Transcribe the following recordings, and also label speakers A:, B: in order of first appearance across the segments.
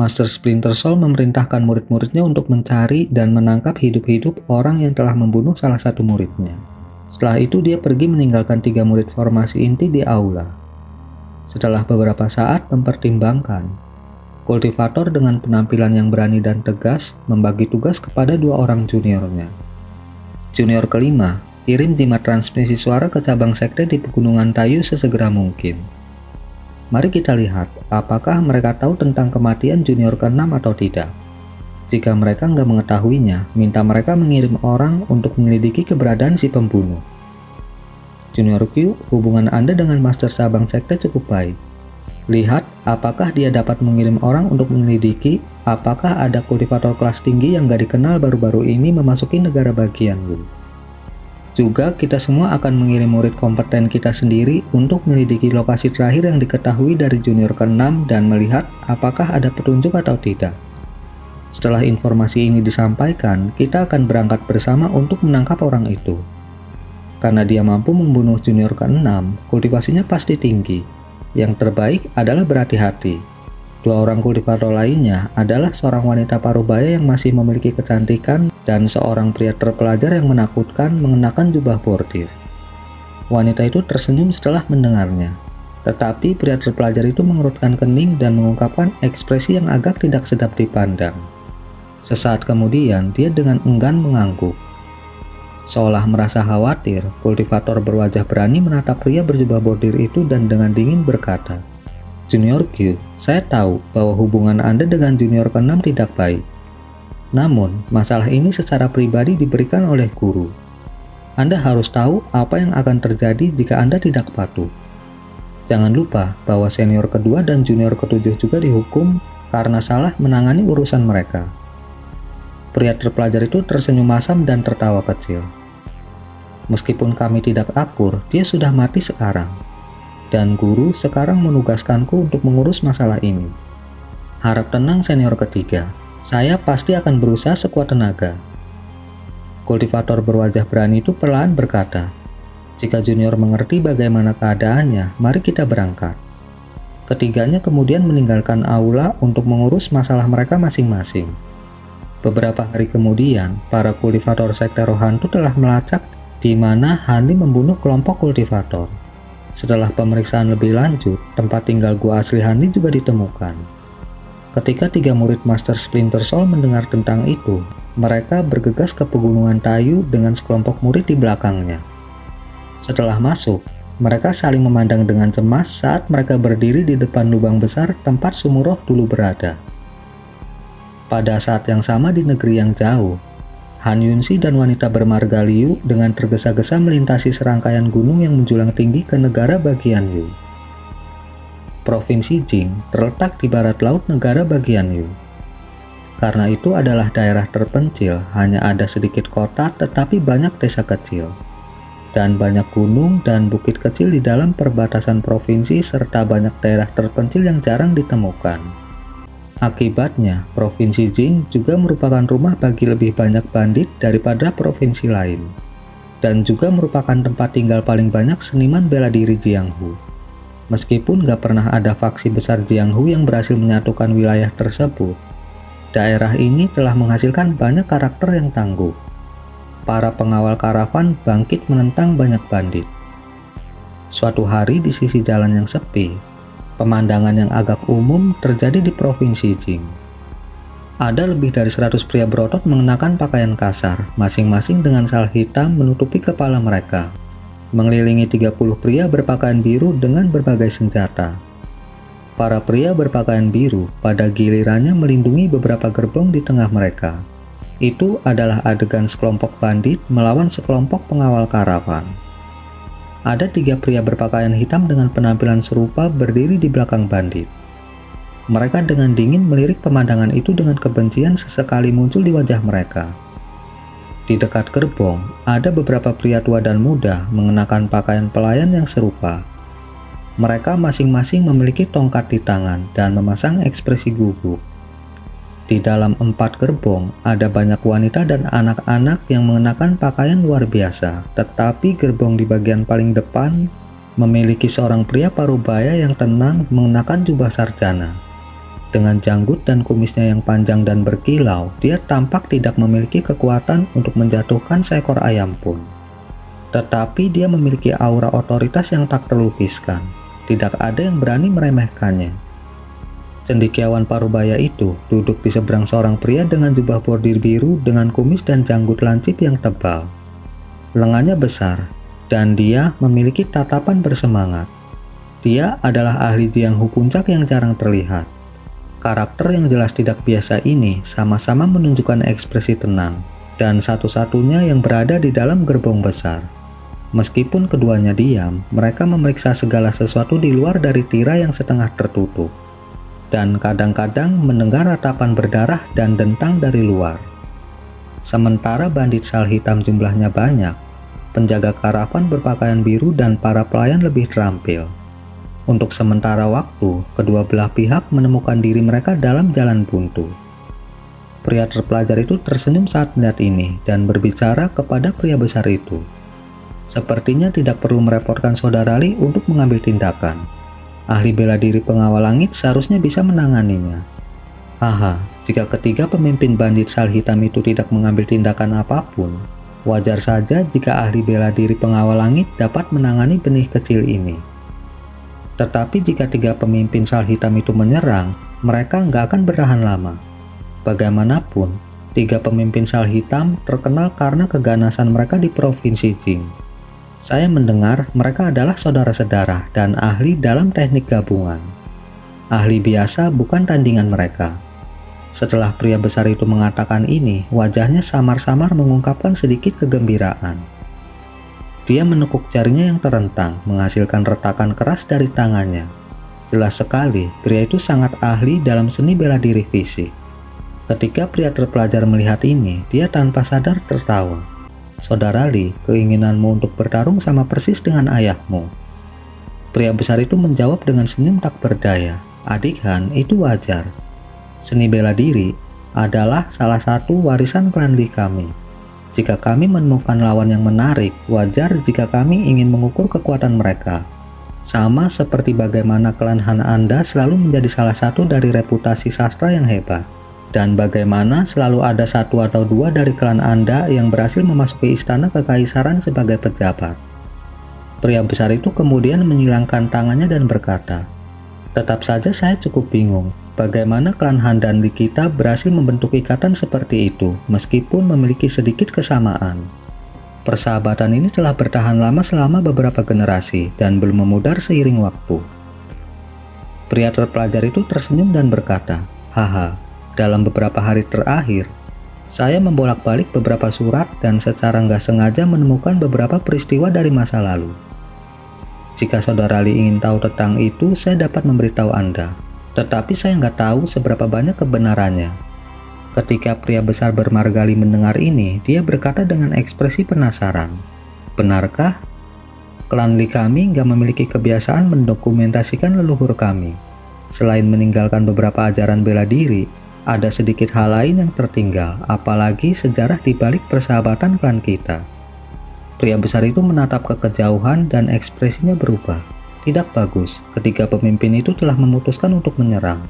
A: Master Splinter Cell memerintahkan murid-muridnya untuk mencari dan menangkap hidup-hidup orang yang telah membunuh salah satu muridnya. Setelah itu dia pergi meninggalkan 3 murid formasi inti di aula. Setelah beberapa saat mempertimbangkan, kultivator dengan penampilan yang berani dan tegas membagi tugas kepada 2 orang juniornya. Junior kelima, kirim jimat transmisi suara ke cabang sekte di Pegunungan Tayu sesegera mungkin. Mari kita lihat apakah mereka tahu tentang kematian junior ke-6 atau tidak. Jika mereka nggak mengetahuinya, minta mereka mengirim orang untuk menyelidiki keberadaan si pembunuh. Junior Q, hubungan Anda dengan Master Sabang Sekte cukup baik. Lihat apakah dia dapat mengirim orang untuk menyelidiki apakah ada kultivator kelas tinggi yang nggak dikenal baru-baru ini memasuki negara bagian Wu. Juga kita semua akan mengirim murid kompeten kita sendiri untuk menyelidiki lokasi terakhir yang diketahui dari junior ke-6 dan melihat apakah ada petunjuk atau tidak. Setelah informasi ini disampaikan, kita akan berangkat bersama untuk menangkap orang itu. Karena dia mampu membunuh junior ke-6, kultivasinya pasti tinggi. Yang terbaik adalah berhati-hati. 2 orang kultivator lainnya adalah seorang wanita parubaya yang masih memiliki kecantikan dan seorang pria terpelajar yang menakutkan mengenakan jubah bordir. Wanita itu tersenyum setelah mendengarnya, tetapi pria terpelajar itu mengerutkan kening dan mengungkapkan ekspresi yang agak tidak sedap dipandang. Sesaat kemudian, dia dengan enggan mengangguk. Seolah merasa khawatir, kultivator berwajah berani menatap pria berjubah bordir itu dan dengan dingin berkata, "Junior Q, saya tahu bahwa hubungan Anda dengan junior ke-6 tidak baik. Namun, masalah ini secara pribadi diberikan oleh guru. Anda harus tahu apa yang akan terjadi jika Anda tidak patuh. Jangan lupa bahwa senior kedua dan junior ke-7 juga dihukum karena salah menangani urusan mereka." Pria terpelajar itu tersenyum masam dan tertawa kecil. "Meskipun kami tidak akur, dia sudah mati sekarang. Dan guru sekarang menugaskanku untuk mengurus masalah ini. Harap tenang senior ketiga, saya pasti akan berusaha sekuat tenaga." Kultivator berwajah berani itu perlahan berkata, "Jika junior mengerti bagaimana keadaannya, mari kita berangkat." Ketiganya kemudian meninggalkan aula untuk mengurus masalah mereka masing-masing. Beberapa hari kemudian, para kultivator sekte roh hantu telah melacak di mana Hani membunuh kelompok kultivator. Setelah pemeriksaan lebih lanjut, tempat tinggal gua asli Hani juga ditemukan. Ketika 3 murid Master Splinter Cell mendengar tentang itu, mereka bergegas ke Pegunungan Tayu dengan sekelompok murid di belakangnya. Setelah masuk, mereka saling memandang dengan cemas saat mereka berdiri di depan lubang besar tempat Sumuroh dulu berada. Pada saat yang sama di negeri yang jauh, Han Yunxi dan wanita bermarga Liu dengan tergesa-gesa melintasi serangkaian gunung yang menjulang tinggi ke negara bagian Yu. Provinsi Jing terletak di barat laut negara bagian Yu. Karena itu adalah daerah terpencil, hanya ada sedikit kota tetapi banyak desa kecil. Dan banyak gunung dan bukit kecil di dalam perbatasan provinsi serta banyak daerah terpencil yang jarang ditemukan. Akibatnya, Provinsi Jing juga merupakan rumah bagi lebih banyak bandit daripada provinsi lain, dan juga merupakan tempat tinggal paling banyak seniman bela diri Jianghu. Meskipun gak pernah ada faksi besar Jianghu yang berhasil menyatukan wilayah tersebut, daerah ini telah menghasilkan banyak karakter yang tangguh. Para pengawal karavan bangkit menentang banyak bandit. Suatu hari di sisi jalan yang sepi, pemandangan yang agak umum terjadi di Provinsi Jing. Ada lebih dari 100 pria berotot mengenakan pakaian kasar, masing-masing dengan sal hitam menutupi kepala mereka. Mengelilingi 30 pria berpakaian biru dengan berbagai senjata. Para pria berpakaian biru pada gilirannya melindungi beberapa gerbong di tengah mereka. Itu adalah adegan sekelompok bandit melawan sekelompok pengawal karavan. Ada 3 pria berpakaian hitam dengan penampilan serupa berdiri di belakang bandit. Mereka dengan dingin melirik pemandangan itu dengan kebencian sesekali muncul di wajah mereka. Di dekat gerbong, ada beberapa pria tua dan muda mengenakan pakaian pelayan yang serupa. Mereka masing-masing memiliki tongkat di tangan dan memasang ekspresi gugup. Di dalam 4 gerbong, ada banyak wanita dan anak-anak yang mengenakan pakaian luar biasa, tetapi gerbong di bagian paling depan memiliki seorang pria parubaya yang tenang mengenakan jubah sarjana. Dengan janggut dan kumisnya yang panjang dan berkilau, dia tampak tidak memiliki kekuatan untuk menjatuhkan seekor ayam pun. Tetapi dia memiliki aura otoritas yang tak terlukiskan. Tidak ada yang berani meremehkannya. Cendekiawan Parubaya itu duduk di seberang seorang pria dengan jubah bordir biru dengan kumis dan janggut lancip yang tebal. Lengannya besar, dan dia memiliki tatapan bersemangat. Dia adalah ahli Jianghu Puncak yang jarang terlihat. Karakter yang jelas tidak biasa ini sama-sama menunjukkan ekspresi tenang, dan satu-satunya yang berada di dalam gerbong besar. Meskipun keduanya diam, mereka memeriksa segala sesuatu di luar dari tirai yang setengah tertutup, dan kadang-kadang mendengar ratapan berdarah dan dentang dari luar. Sementara bandit sal hitam jumlahnya banyak, penjaga karavan berpakaian biru dan para pelayan lebih terampil. Untuk sementara waktu, kedua belah pihak menemukan diri mereka dalam jalan buntu. Pria terpelajar itu tersenyum saat melihat ini dan berbicara kepada pria besar itu. Sepertinya tidak perlu merepotkan saudara Li untuk mengambil tindakan. Ahli bela diri pengawal langit seharusnya bisa menanganinya. Haha, jika ketiga pemimpin bandit sal hitam itu tidak mengambil tindakan apapun, wajar saja jika ahli bela diri pengawal langit dapat menangani benih kecil ini. Tetapi jika tiga pemimpin sal hitam itu menyerang, mereka nggak akan bertahan lama. Bagaimanapun, tiga pemimpin sal hitam terkenal karena keganasan mereka di Provinsi Jing. Saya mendengar mereka adalah saudara-saudara dan ahli dalam teknik gabungan. Ahli biasa bukan tandingan mereka. Setelah pria besar itu mengatakan ini, wajahnya samar-samar mengungkapkan sedikit kegembiraan. Dia menekuk jarinya yang terentang, menghasilkan retakan keras dari tangannya. Jelas sekali, pria itu sangat ahli dalam seni bela diri fisik. Ketika pria terpelajar melihat ini, dia tanpa sadar tertawa. Saudara Li, keinginanmu untuk bertarung sama persis dengan ayahmu. Pria besar itu menjawab dengan senyum tak berdaya. Adik Han, itu wajar. Seni bela diri adalah salah satu warisan klan Li kami. Jika kami menemukan lawan yang menarik, wajar jika kami ingin mengukur kekuatan mereka. Sama seperti bagaimana klan Han Anda selalu menjadi salah satu dari reputasi sastra yang hebat. Dan bagaimana selalu ada satu atau dua dari klan Anda yang berhasil memasuki istana kekaisaran sebagai pejabat. Pria besar itu kemudian menyilangkan tangannya dan berkata, "Tetap saja saya cukup bingung. Bagaimana klan Han dan Li kita berhasil membentuk ikatan seperti itu, meskipun memiliki sedikit kesamaan. Persahabatan ini telah bertahan lama selama beberapa generasi dan belum memudar seiring waktu." Pria terpelajar itu tersenyum dan berkata, "Haha, dalam beberapa hari terakhir, saya membolak-balik beberapa surat dan secara nggak sengaja menemukan beberapa peristiwa dari masa lalu. Jika saudara Li ingin tahu tentang itu, saya dapat memberitahu Anda. Tetapi saya nggak tahu seberapa banyak kebenarannya." Ketika pria besar bermargali mendengar ini, dia berkata dengan ekspresi penasaran, "Benarkah? Klan Li kami nggak memiliki kebiasaan mendokumentasikan leluhur kami. Selain meninggalkan beberapa ajaran bela diri, ada sedikit hal lain yang tertinggal, apalagi sejarah di balik persahabatan klan kita." Pria besar itu menatap ke kejauhan dan ekspresinya berubah. Tidak bagus ketika pemimpin itu telah memutuskan untuk menyerang.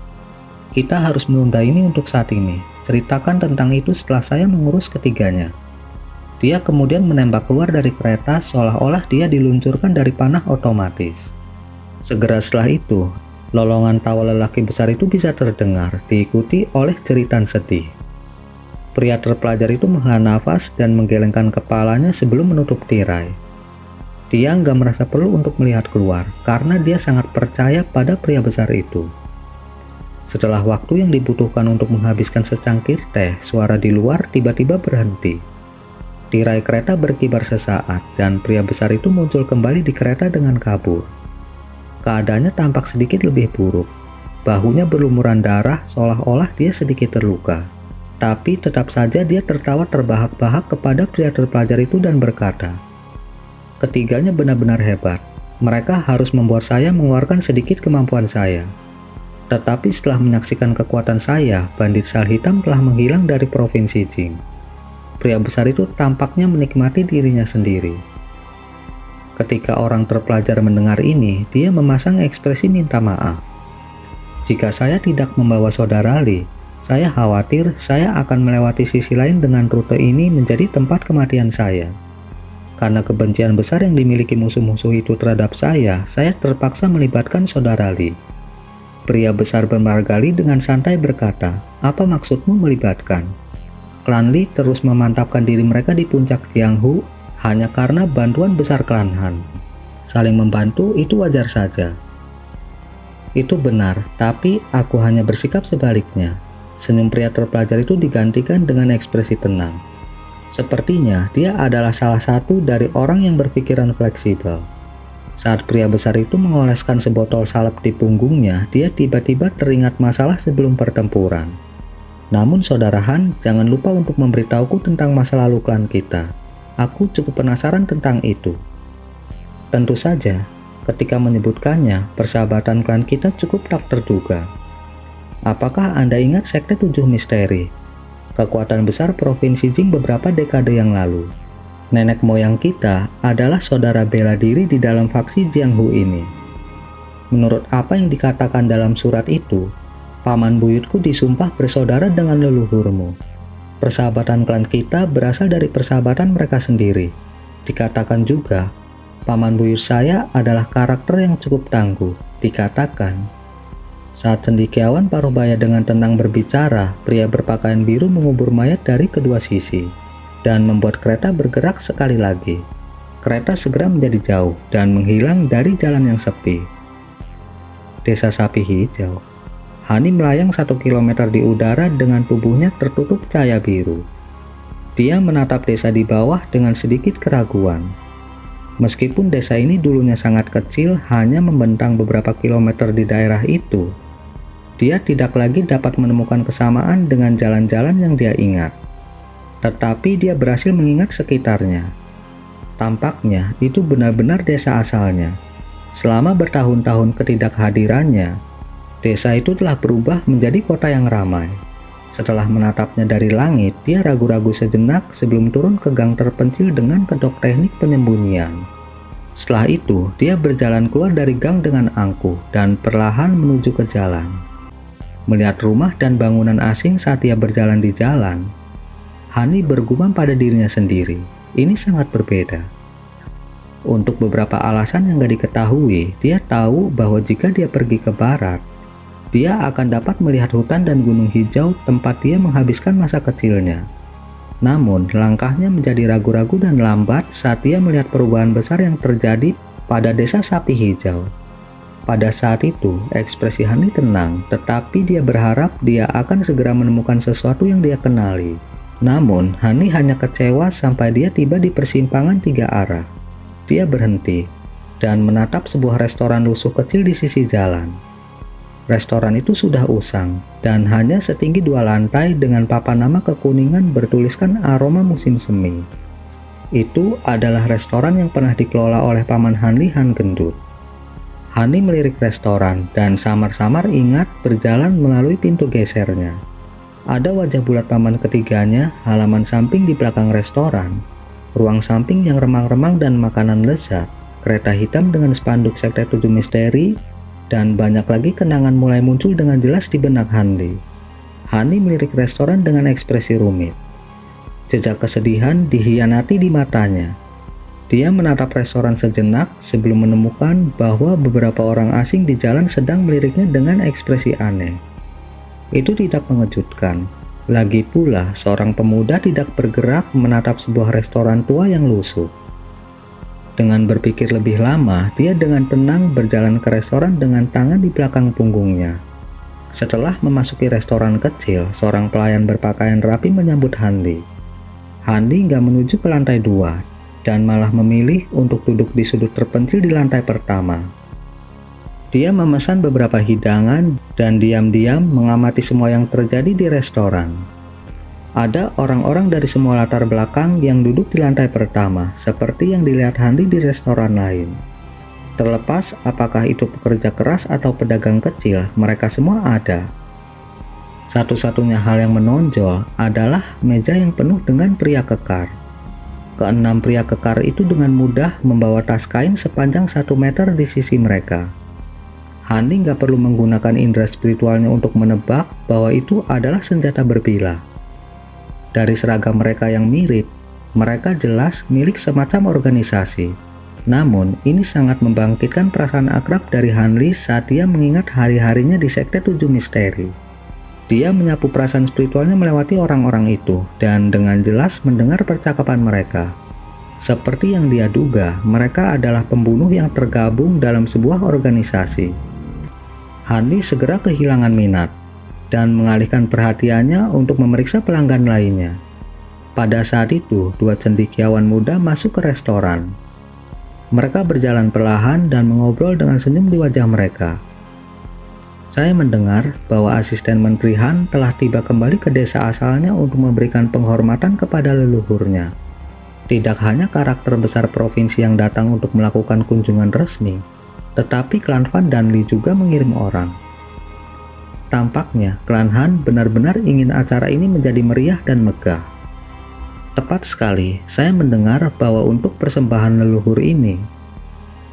A: Kita harus menunda ini untuk saat ini. Ceritakan tentang itu setelah saya mengurus ketiganya. Dia kemudian menembak keluar dari kereta seolah-olah dia diluncurkan dari panah otomatis. Segera setelah itu, lolongan tawa lelaki besar itu bisa terdengar, diikuti oleh jeritan sedih. Pria terpelajar itu menghela nafas dan menggelengkan kepalanya sebelum menutup tirai. Dia nggak merasa perlu untuk melihat keluar, karena dia sangat percaya pada pria besar itu. Setelah waktu yang dibutuhkan untuk menghabiskan secangkir teh, suara di luar tiba-tiba berhenti. Tirai kereta berkibar sesaat, dan pria besar itu muncul kembali di kereta dengan kabur. Keadaannya tampak sedikit lebih buruk. Bahunya berlumuran darah seolah-olah dia sedikit terluka. Tapi tetap saja dia tertawa terbahak-bahak kepada pria terpelajar itu dan berkata, "Ketiganya benar-benar hebat. Mereka harus membuat saya mengeluarkan sedikit kemampuan saya. Tetapi setelah menyaksikan kekuatan saya, bandit sal hitam telah menghilang dari Provinsi Jing." Pria besar itu tampaknya menikmati dirinya sendiri. Ketika orang terpelajar mendengar ini, dia memasang ekspresi minta maaf. Jika saya tidak membawa saudara Lee, saya khawatir saya akan melewati sisi lain dengan rute ini menjadi tempat kematian saya. Karena kebencian besar yang dimiliki musuh-musuh itu terhadap saya terpaksa melibatkan saudara Lee. Pria besar bermarga Lee dengan santai berkata, "Apa maksudmu melibatkan?" Klan Lee terus memantapkan diri mereka di puncak Jianghu hanya karena bantuan besar klan Han. Saling membantu itu wajar saja. Itu benar, tapi aku hanya bersikap sebaliknya. Senyum pria terpelajar itu digantikan dengan ekspresi tenang. Sepertinya dia adalah salah satu dari orang yang berpikiran fleksibel. Saat pria besar itu mengoleskan sebotol salep di punggungnya, dia tiba-tiba teringat masalah sebelum pertempuran. Namun saudara Han, jangan lupa untuk memberitahuku tentang masa lalu klan kita. Aku cukup penasaran tentang itu. Tentu saja, ketika menyebutkannya, persahabatan klan kita cukup tak terduga. Apakah Anda ingat Sekte 7 Misteri? Kekuatan besar Provinsi Jing beberapa dekade yang lalu. Nenek moyang kita adalah saudara bela diri di dalam faksi Jianghu ini. Menurut apa yang dikatakan dalam surat itu, paman buyutku disumpah bersaudara dengan leluhurmu. Persahabatan klan kita berasal dari persahabatan mereka sendiri. Dikatakan juga, paman buyut saya adalah karakter yang cukup tangguh. Dikatakan, saat cendekiawan Parubaya dengan tenang berbicara, pria berpakaian biru mengubur mayat dari kedua sisi dan membuat kereta bergerak sekali lagi. Kereta segera menjadi jauh dan menghilang dari jalan yang sepi. Desa Sapi Hijau. Hani melayang 1 kilometer di udara dengan tubuhnya tertutup cahaya biru. Dia menatap desa di bawah dengan sedikit keraguan. Meskipun desa ini dulunya sangat kecil, hanya membentang beberapa kilometer di daerah itu, dia tidak lagi dapat menemukan kesamaan dengan jalan-jalan yang dia ingat. Tetapi dia berhasil mengingat sekitarnya. Tampaknya itu benar-benar desa asalnya. Selama bertahun-tahun ketidakhadirannya, desa itu telah berubah menjadi kota yang ramai. Setelah menatapnya dari langit, dia ragu-ragu sejenak sebelum turun ke gang terpencil dengan kedok teknik penyembunyian. Setelah itu, dia berjalan keluar dari gang dengan angkuh dan perlahan menuju ke jalan. Melihat rumah dan bangunan asing saat dia berjalan di jalan, Hani bergumam pada dirinya sendiri, ini sangat berbeda. Untuk beberapa alasan yang gak diketahui, dia tahu bahwa jika dia pergi ke barat, dia akan dapat melihat hutan dan gunung hijau tempat dia menghabiskan masa kecilnya. Namun, langkahnya menjadi ragu-ragu dan lambat saat dia melihat perubahan besar yang terjadi pada desa Sapi Hijau. Pada saat itu, ekspresi Hani tenang, tetapi dia berharap dia akan segera menemukan sesuatu yang dia kenali. Namun, Hani hanya kecewa sampai dia tiba di persimpangan 3 arah. Dia berhenti dan menatap sebuah restoran lusuh kecil di sisi jalan. Restoran itu sudah usang dan hanya setinggi 2 lantai dengan papan nama kekuningan bertuliskan aroma musim semi. Itu adalah restoran yang pernah dikelola oleh paman Hanli Han Gendut. Hani melirik restoran dan samar-samar ingat berjalan melalui pintu gesernya. Ada wajah bulat paman ketiganya, halaman samping di belakang restoran, ruang samping yang remang-remang dan makanan lezat, kereta hitam dengan spanduk Sekte 7 Misteri, dan banyak lagi kenangan mulai muncul dengan jelas di benak Hanli. Hani melirik restoran dengan ekspresi rumit. Jejak kesedihan dihianati di matanya. Dia menatap restoran sejenak sebelum menemukan bahwa beberapa orang asing di jalan sedang meliriknya dengan ekspresi aneh. Itu tidak mengejutkan. Lagi pula, seorang pemuda tidak bergerak menatap sebuah restoran tua yang lusuh. Dengan berpikir lebih lama, dia dengan tenang berjalan ke restoran dengan tangan di belakang punggungnya. Setelah memasuki restoran kecil, seorang pelayan berpakaian rapi menyambut Hanli. Hanli nggak menuju ke lantai 2, dan malah memilih untuk duduk di sudut terpencil di lantai pertama. Dia memesan beberapa hidangan dan diam-diam mengamati semua yang terjadi di restoran. Ada orang-orang dari semua latar belakang yang duduk di lantai pertama, seperti yang dilihat Hanli di restoran lain. Terlepas apakah itu pekerja keras atau pedagang kecil, mereka semua ada. Satu-satunya hal yang menonjol adalah meja yang penuh dengan pria kekar. Keenam pria kekar itu dengan mudah membawa tas kain sepanjang 1 meter di sisi mereka. Hani nggak perlu menggunakan indera spiritualnya untuk menebak bahwa itu adalah senjata berpilah. Dari seragam mereka yang mirip, mereka jelas milik semacam organisasi. Namun, ini sangat membangkitkan perasaan akrab dari Hanli saat dia mengingat hari-harinya di Sekte 7 Misteri. Dia menyapu perasaan spiritualnya melewati orang-orang itu dan dengan jelas mendengar percakapan mereka. Seperti yang dia duga, mereka adalah pembunuh yang tergabung dalam sebuah organisasi. Hanli segera kehilangan minat dan mengalihkan perhatiannya untuk memeriksa pelanggan lainnya. Pada saat itu, dua cendekiawan muda masuk ke restoran. Mereka berjalan perlahan dan mengobrol dengan senyum di wajah mereka. Saya mendengar bahwa asisten Menteri Han telah tiba kembali ke desa asalnya untuk memberikan penghormatan kepada leluhurnya. Tidak hanya karakter besar provinsi yang datang untuk melakukan kunjungan resmi, tetapi klan Fan dan Li juga mengirim orang. Tampaknya klan Han benar-benar ingin acara ini menjadi meriah dan megah. Tepat sekali, saya mendengar bahwa untuk persembahan leluhur ini,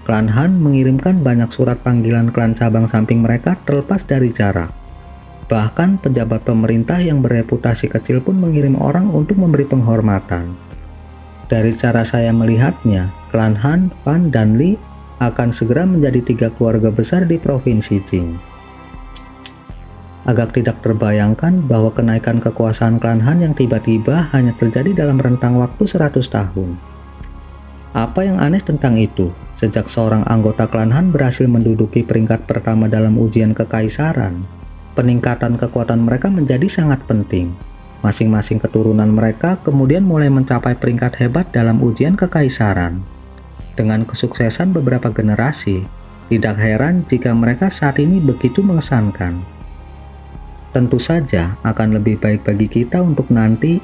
A: klan Han mengirimkan banyak surat panggilan klan cabang samping mereka terlepas dari jarak. Bahkan pejabat pemerintah yang bereputasi kecil pun mengirim orang untuk memberi penghormatan. Dari cara saya melihatnya, klan Han, Fan, dan Li akan segera menjadi 3 keluarga besar di Provinsi Jing. Agak tidak terbayangkan bahwa kenaikan kekuasaan klan Han yang tiba-tiba hanya terjadi dalam rentang waktu 100 tahun. Apa yang aneh tentang itu? Sejak seorang anggota klan Han berhasil menduduki peringkat pertama dalam ujian kekaisaran, peningkatan kekuatan mereka menjadi sangat penting. Masing-masing keturunan mereka kemudian mulai mencapai peringkat hebat dalam ujian kekaisaran. Dengan kesuksesan beberapa generasi, tidak heran jika mereka saat ini begitu mengesankan. Tentu saja akan lebih baik bagi kita untuk nanti.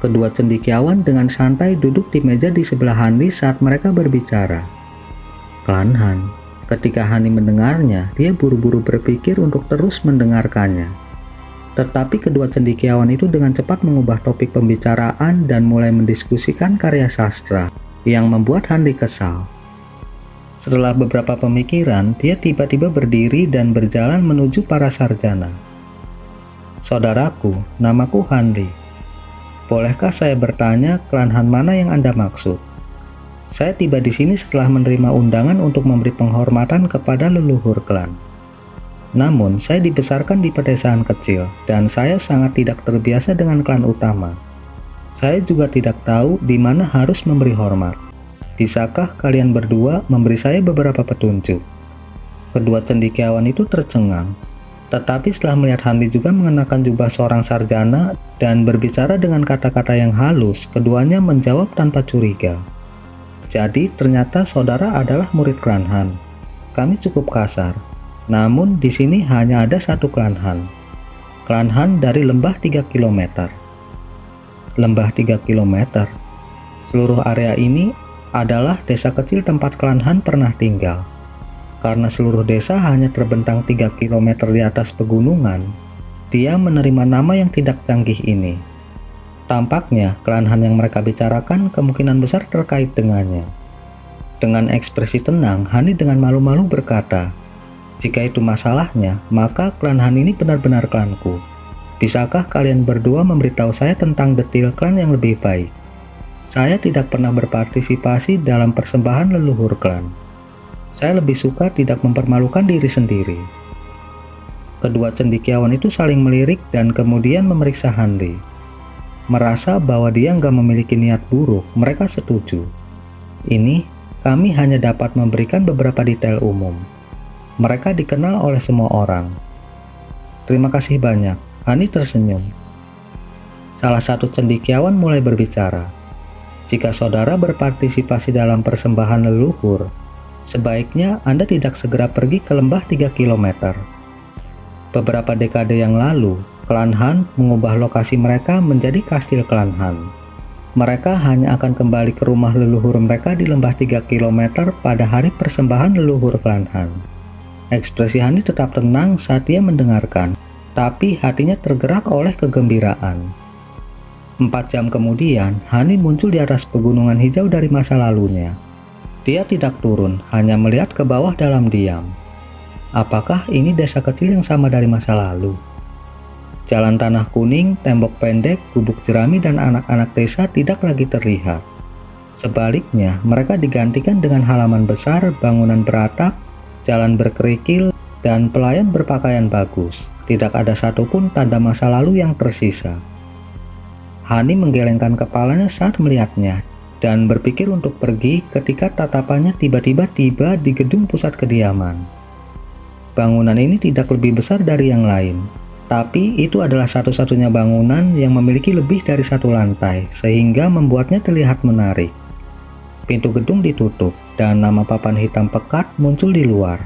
A: Kedua cendekiawan dengan santai duduk di meja di sebelah Hanli saat mereka berbicara. Klan Han. Ketika Hani mendengarnya, dia buru-buru berpikir untuk terus mendengarkannya. Tetapi kedua cendekiawan itu dengan cepat mengubah topik pembicaraan dan mulai mendiskusikan karya sastra, yang membuat Hanli kesal. Setelah beberapa pemikiran, dia tiba-tiba berdiri dan berjalan menuju para sarjana. Saudaraku, namaku Hanli. Bolehkah saya bertanya klan Han mana yang Anda maksud? Saya tiba di sini setelah menerima undangan untuk memberi penghormatan kepada leluhur klan. Namun, saya dibesarkan di pedesaan kecil, dan saya sangat tidak terbiasa dengan klan utama. Saya juga tidak tahu di mana harus memberi hormat. Bisakah kalian berdua memberi saya beberapa petunjuk? Kedua cendekiawan itu tercengang. Tetapi setelah melihat Hanli juga mengenakan jubah seorang sarjana dan berbicara dengan kata-kata yang halus, keduanya menjawab tanpa curiga. Jadi ternyata saudara adalah murid klan Han. Kami cukup kasar. Namun di sini hanya ada satu klan Han. Klan Han dari lembah 3 km. Lembah 3 km. Seluruh area ini adalah desa kecil tempat klan Han pernah tinggal. Karena seluruh desa hanya terbentang 3 km di atas pegunungan, dia menerima nama yang tidak canggih ini. Tampaknya klan Han yang mereka bicarakan kemungkinan besar terkait dengannya. Dengan ekspresi tenang, Hani dengan malu-malu berkata, "Jika itu masalahnya, maka klan Han ini benar-benar klanku. Bisakah kalian berdua memberitahu saya tentang detail klan yang lebih baik? Saya tidak pernah berpartisipasi dalam persembahan leluhur klan. Saya lebih suka tidak mempermalukan diri sendiri." Kedua cendekiawan itu saling melirik dan kemudian memeriksa Hanli. Merasa bahwa dia nggak memiliki niat buruk, mereka setuju. Ini, kami hanya dapat memberikan beberapa detail umum. Mereka dikenal oleh semua orang. Terima kasih banyak. Hani tersenyum. Salah satu cendekiawan mulai berbicara. Jika saudara berpartisipasi dalam persembahan leluhur, sebaiknya Anda tidak segera pergi ke lembah 3 km. Beberapa dekade yang lalu, klan Han mengubah lokasi mereka menjadi kastil klan Han. Mereka hanya akan kembali ke rumah leluhur mereka di lembah 3 km pada hari persembahan leluhur klan Han. Ekspresi Hani tetap tenang saat dia mendengarkan, tapi hatinya tergerak oleh kegembiraan. 4 jam kemudian, Hani muncul di atas pegunungan hijau dari masa lalunya. Dia tidak turun, hanya melihat ke bawah dalam diam. Apakah ini desa kecil yang sama dari masa lalu? Jalan tanah kuning, tembok pendek, gubuk jerami, dan anak-anak desa tidak lagi terlihat. Sebaliknya, mereka digantikan dengan halaman besar, bangunan beratap, jalan berkerikil, dan pelayan berpakaian bagus. Tidak ada satupun tanda masa lalu yang tersisa. Hani menggelengkan kepalanya saat melihatnya dan berpikir untuk pergi ketika tatapannya tiba-tiba tiba di gedung pusat kediaman. Bangunan ini tidak lebih besar dari yang lain, tapi itu adalah satu-satunya bangunan yang memiliki lebih dari satu lantai, sehingga membuatnya terlihat menarik. Pintu gedung ditutup, dan nama papan hitam pekat muncul di luar.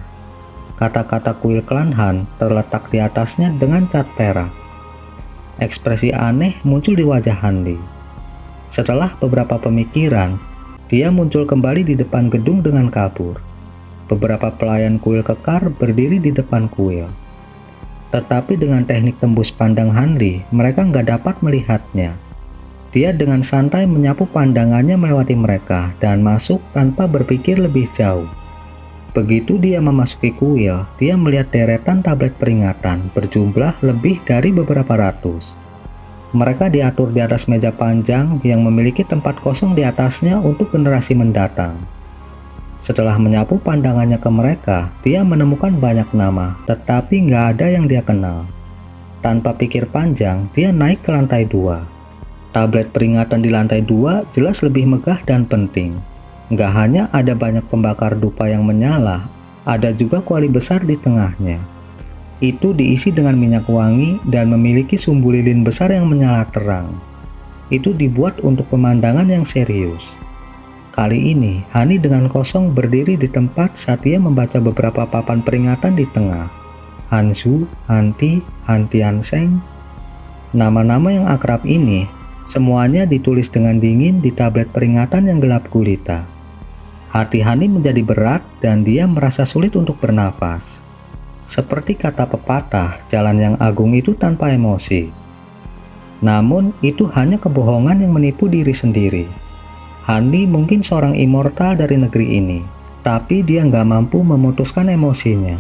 A: Kata-kata kuil klan Han terletak di atasnya dengan cat perak. Ekspresi aneh muncul di wajah Handi. Setelah beberapa pemikiran, dia muncul kembali di depan gedung dengan kabur. Beberapa pelayan kuil kekar berdiri di depan kuil. Tetapi dengan teknik tembus pandang Handi, mereka nggak dapat melihatnya. Dia dengan santai menyapu pandangannya melewati mereka dan masuk tanpa berpikir lebih jauh. Begitu dia memasuki kuil, dia melihat deretan tablet peringatan berjumlah lebih dari beberapa ratus. Mereka diatur di atas meja panjang yang memiliki tempat kosong di atasnya untuk generasi mendatang. Setelah menyapu pandangannya ke mereka, dia menemukan banyak nama, tetapi nggak ada yang dia kenal. Tanpa pikir panjang, dia naik ke lantai 2. Tablet peringatan di lantai 2 jelas lebih megah dan penting. Nggak hanya ada banyak pembakar dupa yang menyala, ada juga kuali besar di tengahnya. Itu diisi dengan minyak wangi dan memiliki sumbu lilin besar yang menyala terang. Itu dibuat untuk pemandangan yang serius. Kali ini, Hani dengan kosong berdiri di tempat saat dia membaca beberapa papan peringatan di tengah. Hansu, Hanti, Hantianseng. Nama-nama yang akrab ini semuanya ditulis dengan dingin di tablet peringatan yang gelap gulita. Hati Hani menjadi berat dan dia merasa sulit untuk bernapas. Seperti kata pepatah, jalan yang agung itu tanpa emosi. Namun, itu hanya kebohongan yang menipu diri sendiri. Hani mungkin seorang immortal dari negeri ini, tapi dia nggak mampu memutuskan emosinya.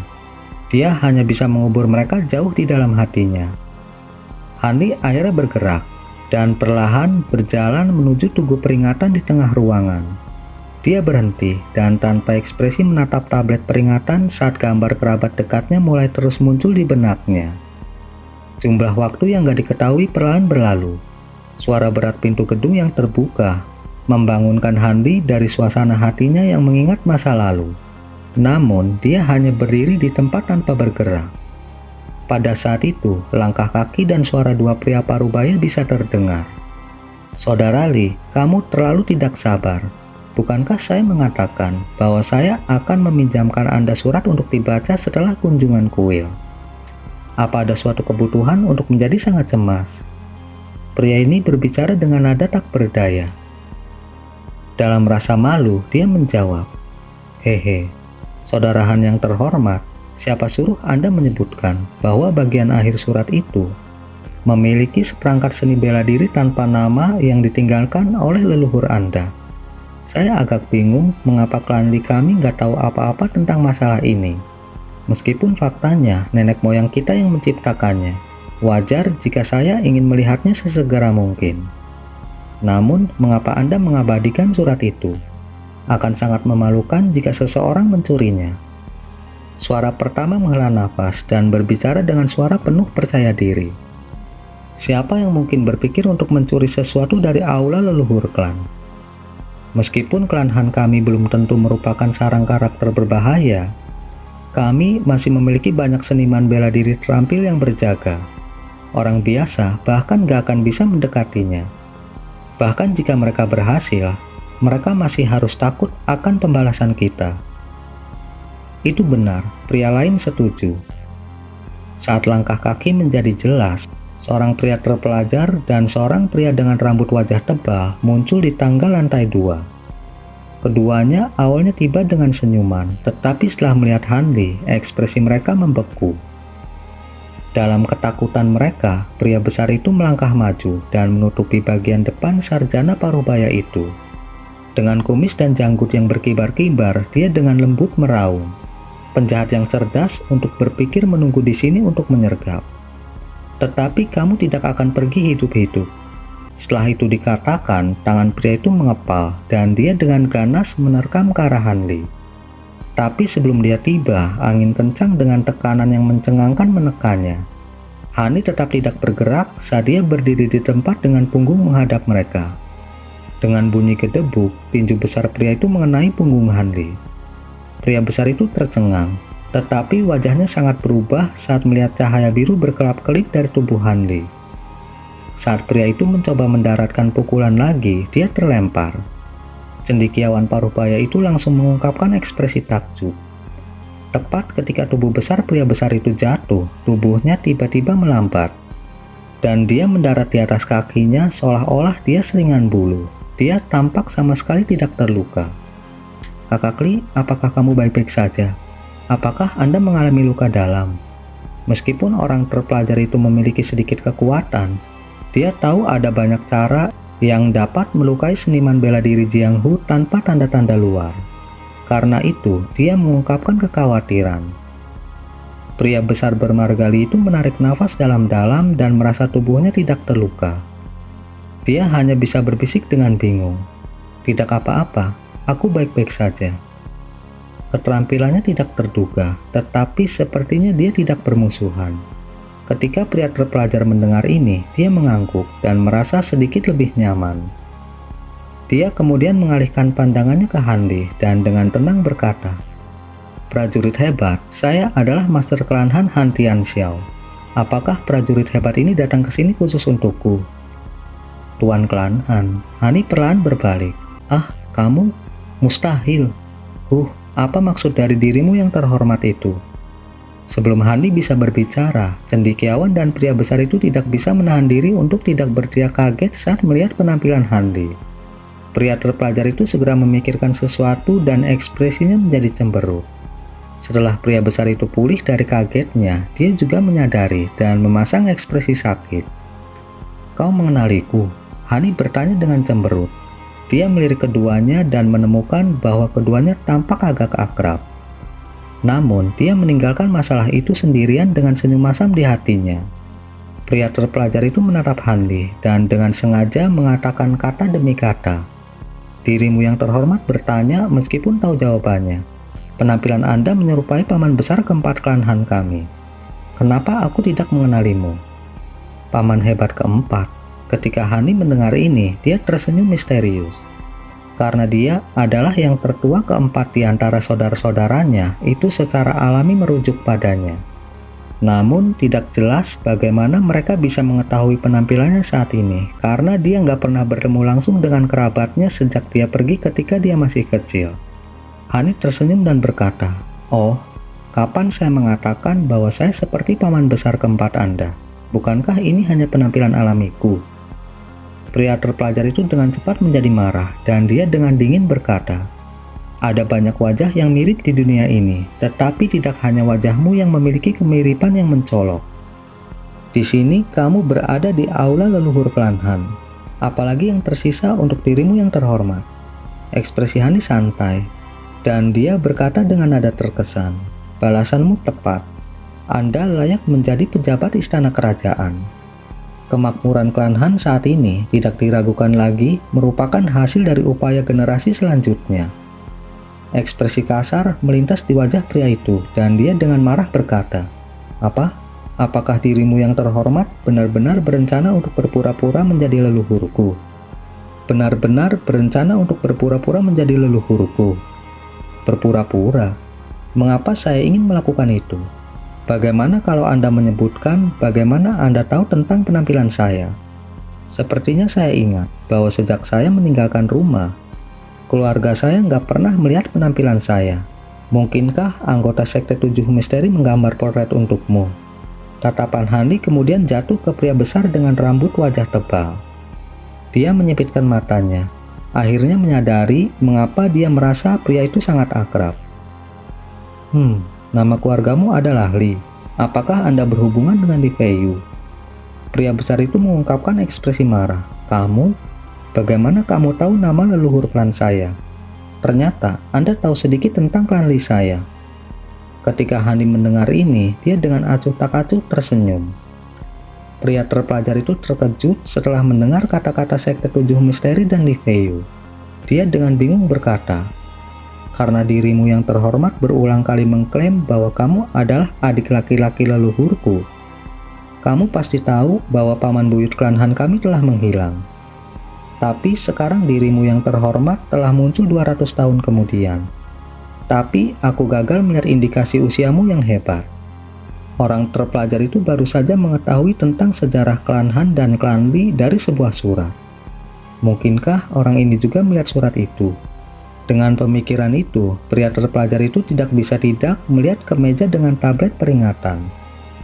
A: Dia hanya bisa mengubur mereka jauh di dalam hatinya. Hani akhirnya bergerak dan perlahan berjalan menuju tugu peringatan di tengah ruangan. Dia berhenti dan tanpa ekspresi menatap tablet peringatan saat gambar kerabat dekatnya mulai terus muncul di benaknya. Jumlah waktu yang nggak diketahui perlahan berlalu. Suara berat pintu gedung yang terbuka membangunkan Handi dari suasana hatinya yang mengingat masa lalu. Namun, dia hanya berdiri di tempat tanpa bergerak. Pada saat itu, langkah kaki dan suara dua pria parubaya bisa terdengar. "Saudara Li, kamu terlalu tidak sabar. Bukankah saya mengatakan bahwa saya akan meminjamkan Anda surat untuk dibaca setelah kunjungan kuil? Apa ada suatu kebutuhan untuk menjadi sangat cemas?" Pria ini berbicara dengan nada tak berdaya. Dalam rasa malu, dia menjawab, "Hehe, saudara Han yang terhormat, siapa suruh Anda menyebutkan bahwa bagian akhir surat itu memiliki seperangkat seni bela diri tanpa nama yang ditinggalkan oleh leluhur Anda? Saya agak bingung mengapa klan Li kami nggak tahu apa-apa tentang masalah ini. Meskipun faktanya nenek moyang kita yang menciptakannya, wajar jika saya ingin melihatnya sesegera mungkin. Namun, mengapa Anda mengabadikan surat itu? Akan sangat memalukan jika seseorang mencurinya." Suara pertama menghela nafas dan berbicara dengan suara penuh percaya diri. "Siapa yang mungkin berpikir untuk mencuri sesuatu dari aula leluhur klan? Meskipun klan Han kami belum tentu merupakan sarang karakter berbahaya, kami masih memiliki banyak seniman bela diri terampil yang berjaga. Orang biasa bahkan gak akan bisa mendekatinya. Bahkan jika mereka berhasil, mereka masih harus takut akan pembalasan kita." Itu benar, pria lain setuju. Saat langkah kaki menjadi jelas, seorang pria terpelajar dan seorang pria dengan rambut wajah tebal muncul di tangga lantai 2. Keduanya awalnya tiba dengan senyuman, tetapi setelah melihat Handi, ekspresi mereka membeku. Dalam ketakutan mereka, pria besar itu melangkah maju dan menutupi bagian depan sarjana parubaya itu. Dengan kumis dan janggut yang berkibar-kibar, dia dengan lembut meraung, Penjahat yang cerdas untuk berpikir menunggu di sini untuk menyergap. Tetapi kamu tidak akan pergi hidup-hidup. Setelah itu dikatakan, tangan pria itu mengepal dan dia dengan ganas menerkam ke arah Hanli. Tapi sebelum dia tiba, angin kencang dengan tekanan yang mencengangkan menekannya. Hanli tetap tidak bergerak saat dia berdiri di tempat dengan punggung menghadap mereka. Dengan bunyi gedebuk, tinju besar pria itu mengenai punggung Hanli. Pria besar itu tercengang, tetapi wajahnya sangat berubah saat melihat cahaya biru berkelap-kelip dari tubuh Hanli. Saat pria itu mencoba mendaratkan pukulan lagi, dia terlempar. Cendekiawan paruh baya itu langsung mengungkapkan ekspresi takjub. Tepat ketika tubuh besar pria besar itu jatuh, tubuhnya tiba-tiba melambat. Dan dia mendarat di atas kakinya seolah-olah dia seringan bulu. Dia tampak sama sekali tidak terluka. Kakak Li, apakah kamu baik-baik saja? Apakah Anda mengalami luka dalam? Meskipun orang terpelajar itu memiliki sedikit kekuatan, dia tahu ada banyak cara yang dapat melukai seniman bela diri Jiang Hu tanpa tanda-tanda luar. Karena itu, dia mengungkapkan kekhawatiran. Pria besar bermargali itu menarik nafas dalam-dalam dan merasa tubuhnya tidak terluka. Dia hanya bisa berbisik dengan bingung. Tidak apa-apa. Aku baik-baik saja. Keterampilannya tidak terduga, tetapi sepertinya dia tidak bermusuhan. Ketika pria terpelajar mendengar ini, dia mengangguk dan merasa sedikit lebih nyaman. Dia kemudian mengalihkan pandangannya ke Hanli dan dengan tenang berkata, "Prajurit hebat, saya adalah Master Klan Han Tianxiao. Apakah prajurit hebat ini datang ke sini khusus untukku?" Tuan Klan Han, Hani perlahan berbalik. "Ah, kamu? Mustahil. Apa maksud dari dirimu yang terhormat itu?" Sebelum Hanli bisa berbicara, cendekiawan dan pria besar itu tidak bisa menahan diri untuk tidak berteriak kaget saat melihat penampilan Hanli. Pria terpelajar itu segera memikirkan sesuatu dan ekspresinya menjadi cemberut. Setelah pria besar itu pulih dari kagetnya, dia juga menyadari dan memasang ekspresi sakit. "Kau mengenaliku?" Hanli bertanya dengan cemberut. Dia melirik keduanya dan menemukan bahwa keduanya tampak agak akrab. Namun, dia meninggalkan masalah itu sendirian dengan senyum masam di hatinya. Pria terpelajar itu menatap Hanli dan dengan sengaja mengatakan kata demi kata. "Dirimu yang terhormat bertanya meskipun tahu jawabannya. Penampilan Anda menyerupai paman besar keempat klan Han kami. Kenapa aku tidak mengenalimu?" Paman hebat keempat. Ketika Hanli mendengar ini, dia tersenyum misterius. Karena dia adalah yang tertua keempat di antara saudara-saudaranya, itu secara alami merujuk padanya. Namun tidak jelas bagaimana mereka bisa mengetahui penampilannya saat ini, karena dia nggak pernah bertemu langsung dengan kerabatnya sejak dia pergi ketika dia masih kecil. Hanli tersenyum dan berkata, "Oh, kapan saya mengatakan bahwa saya seperti paman besar keempat Anda? Bukankah ini hanya penampilan alamiku?" Pria terpelajar itu dengan cepat menjadi marah dan dia dengan dingin berkata, "Ada banyak wajah yang mirip di dunia ini, tetapi tidak hanya wajahmu yang memiliki kemiripan yang mencolok. Di sini kamu berada di aula leluhur klan Han. Apalagi yang tersisa untuk dirimu yang terhormat." Ekspresi Hanli santai dan dia berkata dengan nada terkesan, "Balasanmu tepat. Anda layak menjadi pejabat istana kerajaan." Kemakmuran klan Han saat ini tidak diragukan lagi merupakan hasil dari upaya generasi selanjutnya. Ekspresi kasar melintas di wajah pria itu dan dia dengan marah berkata, Apakah dirimu yang terhormat benar-benar berencana untuk berpura-pura menjadi leluhurku? Benar-benar berencana untuk berpura-pura menjadi leluhurku? Berpura-pura? Mengapa saya ingin melakukan itu? Bagaimana kalau Anda menyebutkan bagaimana Anda tahu tentang penampilan saya? Sepertinya saya ingat bahwa sejak saya meninggalkan rumah, keluarga saya nggak pernah melihat penampilan saya. Mungkinkah anggota Sekte 7 Misteri menggambar potret untukmu?" Tatapan Hanli kemudian jatuh ke pria besar dengan rambut wajah tebal. Dia menyipitkan matanya, akhirnya menyadari mengapa dia merasa pria itu sangat akrab. Nama keluargamu adalah Li. Apakah Anda berhubungan dengan Li Feiyu?" Pria besar itu mengungkapkan ekspresi marah. "Kamu? Bagaimana kamu tahu nama leluhur klan saya? Ternyata Anda tahu sedikit tentang klan Li saya." Ketika Hani mendengar ini, dia dengan acuh tak acuh tersenyum. Pria terpelajar itu terkejut setelah mendengar kata-kata sekte 7 misteri dan Liveu. Dia dengan bingung berkata, "Karena dirimu yang terhormat berulang kali mengklaim bahwa kamu adalah adik laki-laki leluhurku. Kamu pasti tahu bahwa paman buyut klan Han kami telah menghilang. Tapi sekarang dirimu yang terhormat telah muncul 200 tahun kemudian. Tapi aku gagal melihat indikasi usiamu yang hebat." Orang terpelajar itu baru saja mengetahui tentang sejarah klan Han dan klan Li dari sebuah surat. Mungkinkah orang ini juga melihat surat itu? Dengan pemikiran itu, pria terpelajar itu tidak bisa tidak melihat ke meja dengan tablet peringatan.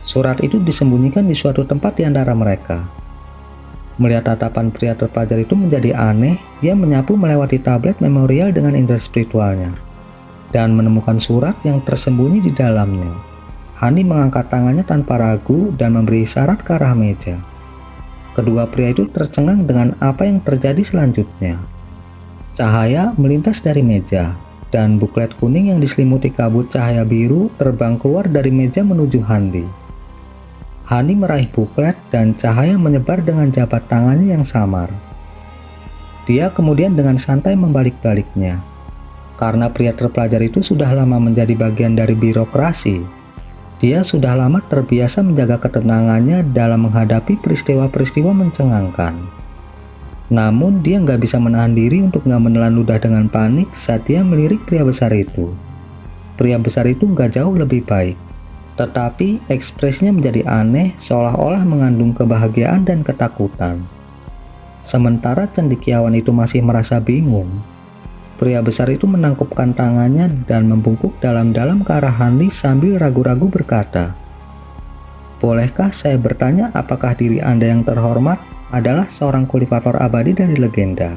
A: Surat itu disembunyikan di suatu tempat di antara mereka. Melihat tatapan pria terpelajar itu menjadi aneh, dia menyapu melewati tablet memorial dengan indera spiritualnya dan menemukan surat yang tersembunyi di dalamnya. Hani mengangkat tangannya tanpa ragu dan memberi isyarat ke arah meja. Kedua pria itu tercengang dengan apa yang terjadi selanjutnya. Cahaya melintas dari meja, dan buklet kuning yang diselimuti kabut cahaya biru terbang keluar dari meja menuju Hani. Hani meraih buklet dan cahaya menyebar dengan jabat tangannya yang samar. Dia kemudian dengan santai membalik-baliknya. Karena pria terpelajar itu sudah lama menjadi bagian dari birokrasi, dia sudah lama terbiasa menjaga ketenangannya dalam menghadapi peristiwa-peristiwa mencengangkan. Namun dia nggak bisa menahan diri untuk nggak menelan ludah dengan panik saat dia melirik pria besar itu. Pria besar itu nggak jauh lebih baik, tetapi ekspresinya menjadi aneh seolah-olah mengandung kebahagiaan dan ketakutan. Sementara cendekiawan itu masih merasa bingung. Pria besar itu menangkupkan tangannya dan membungkuk dalam-dalam ke arah Hani sambil ragu-ragu berkata, "Bolehkah saya bertanya apakah diri Anda yang terhormat adalah seorang kultivator abadi dari legenda?"